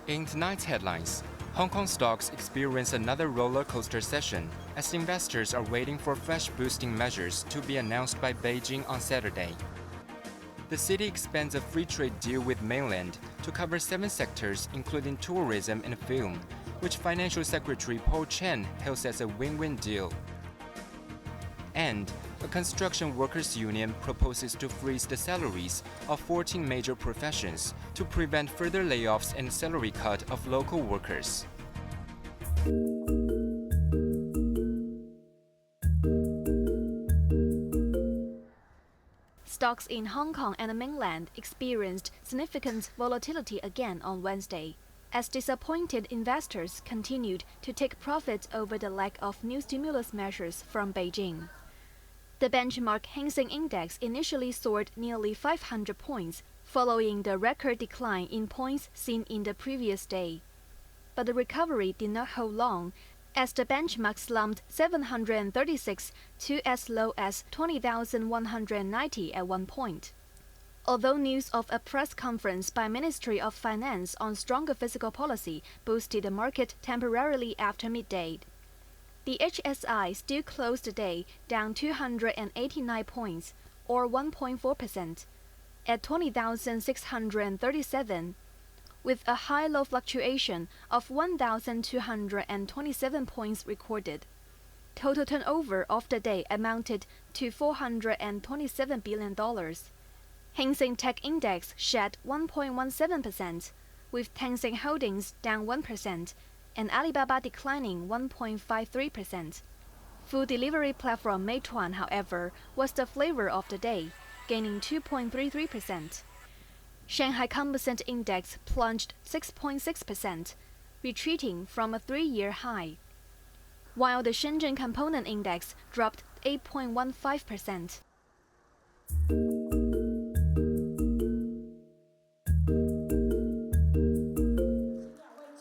In tonight's headlines, Hong Kong stocks experience another roller coaster session as investors are waiting for fresh boosting measures to be announced by Beijing on Saturday. The city expands a free trade deal with Mainland to cover 7 sectors including tourism and film, which Financial Secretary Paul Chan hails as a win-win deal. And a construction workers' union proposes to freeze the salaries of 14 major professions to prevent further layoffs and salary cut of local workers. Stocks in Hong Kong and the Mainland experienced significant volatility again on Wednesday, as disappointed investors continued to take profit over the lack of new stimulus measures from Beijing. The benchmark Hang Seng Index initially soared nearly 500 points, following the record decline in points seen in the previous day. But the recovery did not hold long, as the benchmark slumped 736 to as low as 20,190 at one point. Although news of a press conference by Ministry of Finance on stronger fiscal policy boosted the market temporarily after midday, the HSI still closed the day down 289 points, or 1.4%, at 20,637, with a high-low fluctuation of 1,227 points recorded. Total turnover of the day amounted to $427 billion. Hang Seng Tech Index shed 1.17%, with Tencent Holdings down 1%, and Alibaba declining 1.53%. Food delivery platform Meituan, however, was the flavor of the day, gaining 2.33%. Shanghai Composite Index plunged 6.6%, retreating from a 3-year high, while the Shenzhen Component Index dropped 8.15%.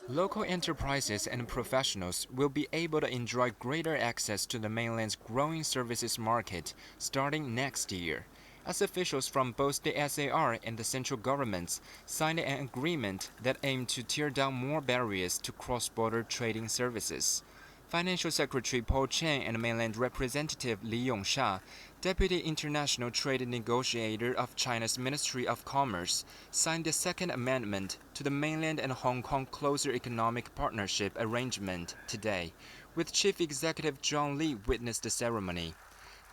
Local enterprises and professionals will be able to enjoy greater access to the mainland's growing services market starting next year, as officials from both the SAR and the central governments signed an agreement that aimed to tear down more barriers to cross-border trading services. Financial Secretary Paul Chan and Mainland Representative Li Yongsha, Deputy International Trade Negotiator of China's Ministry of Commerce, signed the Second Amendment to the Mainland and Hong Kong Closer Economic Partnership Arrangement today, with Chief Executive John Lee witnessed the ceremony.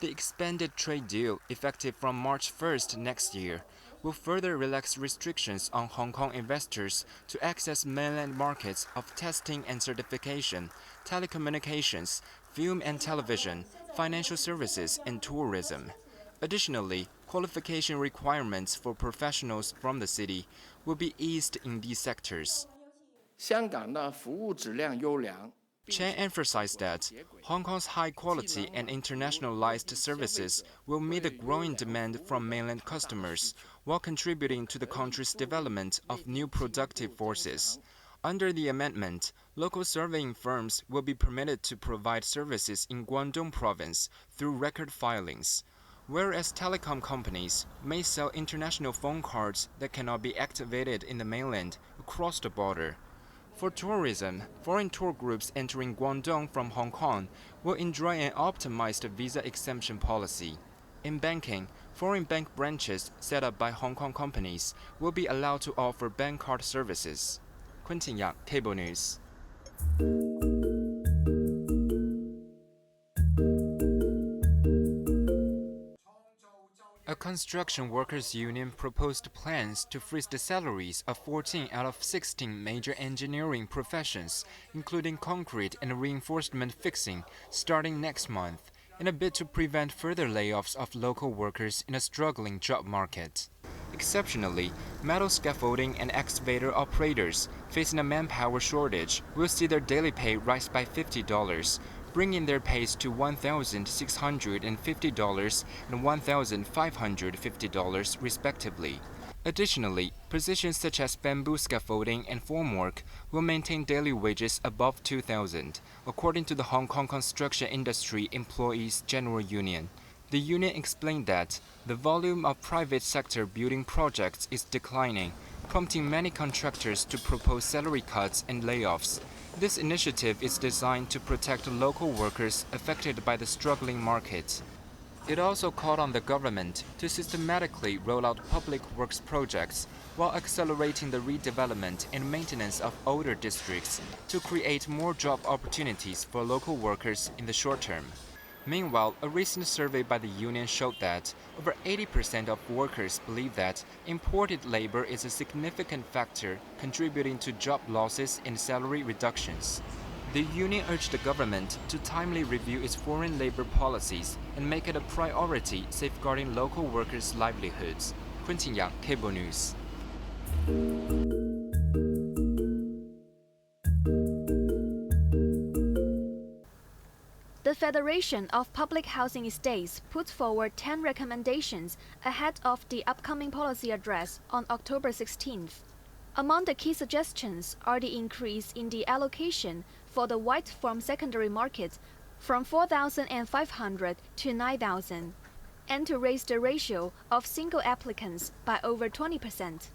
The expanded trade deal, effective from March 1st next year, will further relax restrictions on Hong Kong investors to access mainland markets of testing and certification, telecommunications, film and television, financial services, and tourism. Additionally, qualification requirements for professionals from the city will be eased in these sectors. 香港的服务质量优良。 Chen emphasized that Hong Kong's high-quality and internationalized services will meet the growing demand from mainland customers, while contributing to the country's development of new productive forces. Under the amendment, local surveying firms will be permitted to provide services in Guangdong province through record filings, whereas telecom companies may sell international phone cards that cannot be activated in the mainland across the border. For tourism, foreign tour groups entering Guangdong from Hong Kong will enjoy an optimized visa exemption policy. In banking, foreign bank branches set up by Hong Kong companies will be allowed to offer bank card services. Quentin Yang, Cable News. A construction workers' union proposed plans to freeze the salaries of 14 out of 16 major engineering professions, including concrete and reinforcement fixing, starting next month, in a bid to prevent further layoffs of local workers in a struggling job market. Exceptionally, metal scaffolding and excavator operators facing a manpower shortage will see their daily pay rise by $50, bringing their pays to $1,650 and $1,550 respectively. Additionally, positions such as bamboo scaffolding and formwork will maintain daily wages above $2,000, according to the Hong Kong Construction Industry Employees General Union. The union explained that the volume of private sector building projects is declining, prompting many contractors to propose salary cuts and layoffs. This initiative is designed to protect local workers affected by the struggling market. It also called on the government to systematically roll out public works projects while accelerating the redevelopment and maintenance of older districts to create more job opportunities for local workers in the short term. Meanwhile, a recent survey by the union showed that over 80% of workers believe that imported labor is a significant factor contributing to job losses and salary reductions. The union urged the government to timely review its foreign labor policies and make it a priority safeguarding local workers' livelihoods. Quentin Yang, Cable News. The Federation of Public Housing Estates put forward 10 recommendations ahead of the upcoming policy address on October 16th. Among the key suggestions are the increase in the allocation for the white farm secondary market from 4,500 to 9,000, and to raise the ratio of single applicants by over 20%.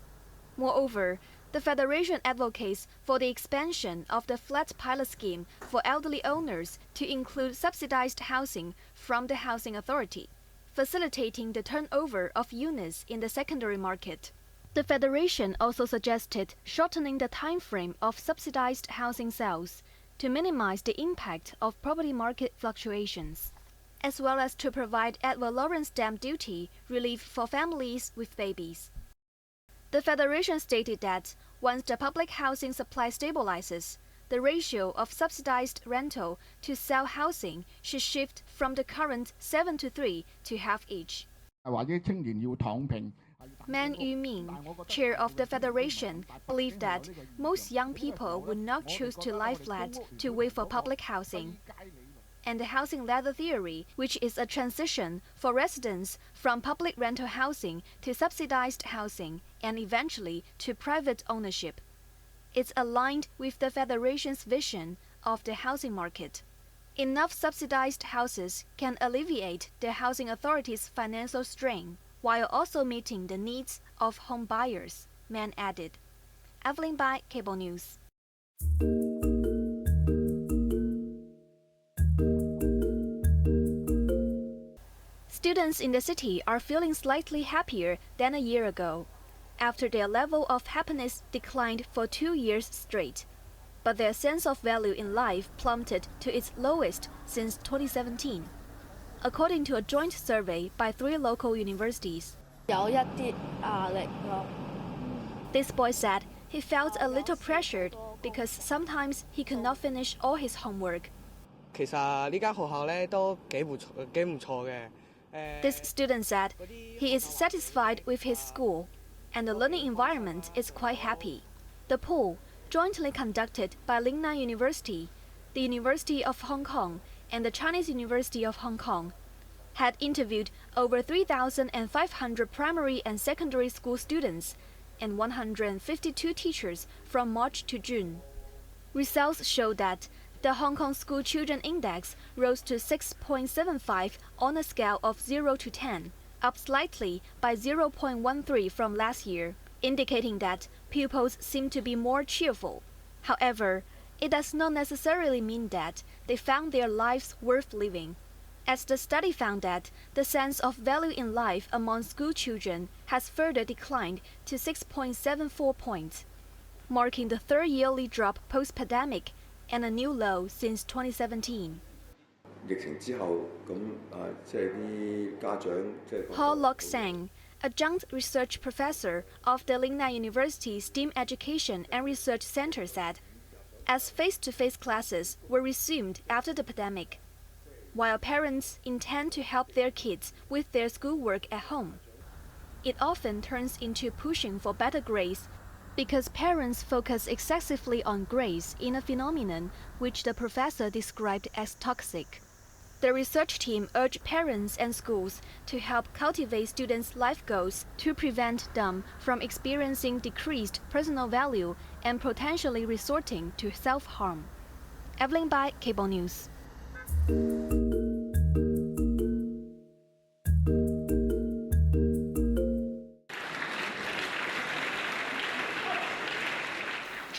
Moreover, the Federation advocates for the expansion of the flat pilot scheme for elderly owners to include subsidized housing from the Housing Authority, facilitating the turnover of units in the secondary market. The Federation also suggested shortening the time frame of subsidized housing sales to minimize the impact of property market fluctuations, as well as to provide ad valorem stamp duty relief for families with babies. The Federation stated that once the public housing supply stabilizes, the ratio of subsidized rental to sell housing should shift from the current 7:3 to half each. Man Yuming, chair of the Federation, believed that most young people would not choose to lie flat to wait for public housing. And the housing ladder theory, which is a transition for residents from public rental housing to subsidized housing and eventually to private ownership. It's aligned with the Federation's vision of the housing market. Enough subsidized houses can alleviate the Housing Authority's financial strain, while also meeting the needs of home buyers, Man added. Evelyn Bai, Cable News. Students in the city are feeling slightly happier than a year ago, after their level of happiness declined for 2 years straight. But their sense of value in life plummeted to its lowest since 2017, according to a joint survey by 3 local universities. This boy said he felt a little pressured because sometimes he could not finish all his homework. This student said he is satisfied with his school, and the learning environment is quite happy. The poll, jointly conducted by Lingnan University, the University of Hong Kong, and the Chinese University of Hong Kong, had interviewed over 3,500 primary and secondary school students and 152 teachers from March to June. Results show that the Hong Kong School Children Index rose to 6.75 on a scale of 0 to 10, up slightly by 0.13 from last year, indicating that pupils seem to be more cheerful. However, it does not necessarily mean that they found their lives worth living, as the study found that the sense of value in life among school children has further declined to 6.74 points, marking the 3rd yearly drop post-pandemic and a new low since 2017. Paul Lok Sang, adjunct research professor of the Lingnan University STEAM Education and Research Center, said, as face-to-face classes were resumed after the pandemic, while parents intend to help their kids with their schoolwork at home, it often turns into pushing for better grades because parents focus excessively on grades in a phenomenon which the professor described as toxic. The research team urged parents and schools to help cultivate students' life goals to prevent them from experiencing decreased personal value and potentially resorting to self-harm. Evelyn Bai, Cable News.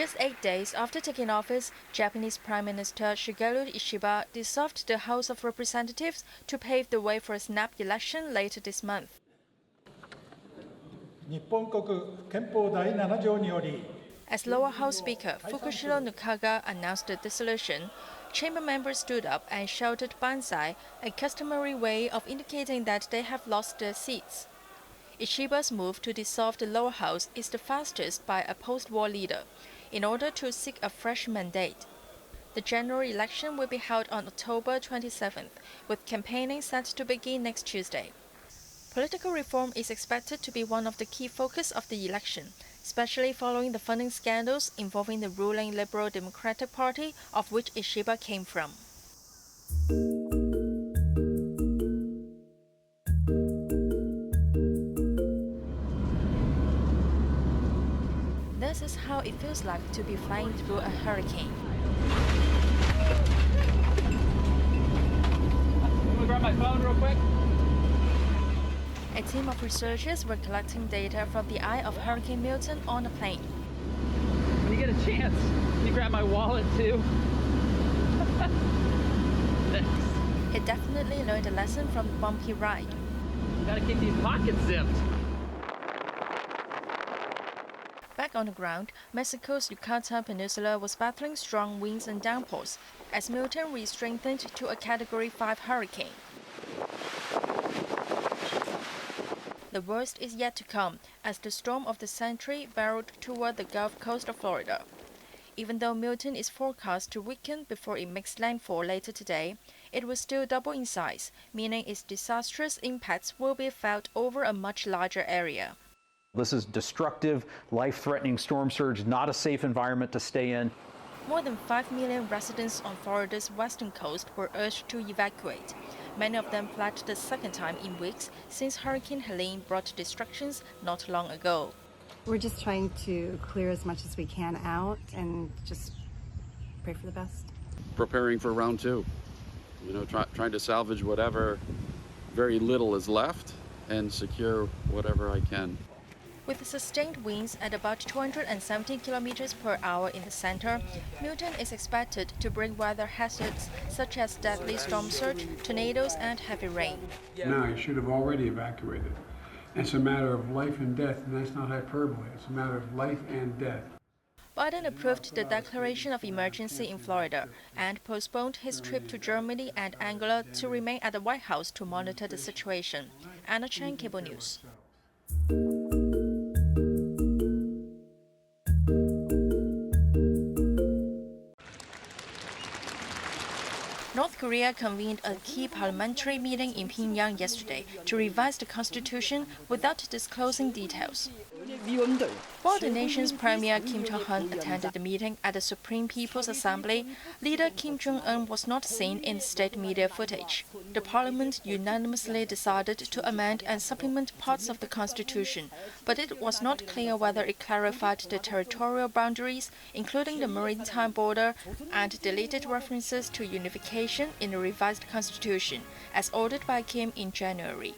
Just 8 days after taking office, Japanese Prime Minister Shigeru Ishiba dissolved the House of Representatives to pave the way for a snap election later this month. As lower house speaker Fukushiro Nukaga announced the dissolution, chamber members stood up and shouted banzai, a customary way of indicating that they have lost their seats. Ishiba's move to dissolve the lower house is the fastest by a post-war leader, in order to seek a fresh mandate. The general election will be held on October 27th, with campaigning set to begin next Tuesday. Political reform is expected to be one of the key focus of the election, especially following the funding scandals involving the ruling Liberal Democratic Party, of which Ishiba came from. This is how it feels like to be flying through a hurricane. I'm gonna grab my phone real quick. A team of researchers were collecting data from the eye of Hurricane Milton on a plane. When you get a chance, can you grab my wallet too? Thanks. It definitely learned a lesson from the bumpy ride. Gotta keep these pockets zipped. Back on the ground, Mexico's Yucatan Peninsula was battling strong winds and downpours as Milton re-strengthened to a Category 5 hurricane. The worst is yet to come, as the storm of the century barreled toward the Gulf Coast of Florida. Even though Milton is forecast to weaken before it makes landfall later today, it will still double in size, meaning its disastrous impacts will be felt over a much larger area. This is destructive, life-threatening storm surge, not a safe environment to stay in. More than 5 million residents on Florida's western coast were urged to evacuate. Many of them fled the second time in weeks since Hurricane Helene brought destructions not long ago. We're just trying to clear as much as we can out and just pray for the best. Preparing for round two. Trying to salvage whatever very little is left and secure whatever I can. With sustained winds at about 270 kilometers per hour in the center, Milton is expected to bring weather hazards such as deadly storm surge, tornadoes, and heavy rain. Now, you should have already evacuated. It's a matter of life and death, and that's not hyperbole. It's a matter of life and death. Biden approved the declaration of emergency in Florida and postponed his trip to Germany and Angola to remain at the White House to monitor the situation. Anna Chen, Cable News. North Korea convened a key parliamentary meeting in Pyongyang yesterday to revise the constitution without disclosing details. While the nation's Premier Kim Jong-un attended the meeting at the Supreme People's Assembly, leader Kim Jong-un was not seen in state media footage. The parliament unanimously decided to amend and supplement parts of the constitution, but it was not clear whether it clarified the territorial boundaries, including the maritime border, and deleted references to unification in the revised constitution, as ordered by Kim in January.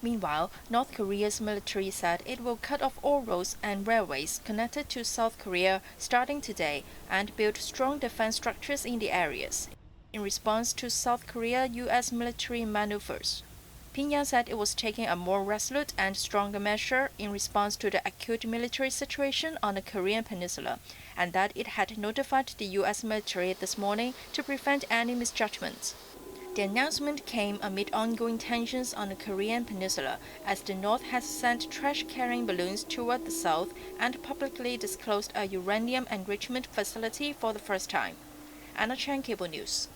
Meanwhile, North Korea's military said it will cut off all roads and railways connected to South Korea starting today and build strong defense structures in the areas, in response to South Korea-US military maneuvers. Pyongyang said it was taking a more resolute and stronger measure in response to the acute military situation on the Korean peninsula, and that it had notified the US military this morning to prevent any misjudgments. The announcement came amid ongoing tensions on the Korean peninsula, as the North has sent trash-carrying balloons toward the South and publicly disclosed a uranium enrichment facility for the first time. Anna Chen, Cable News.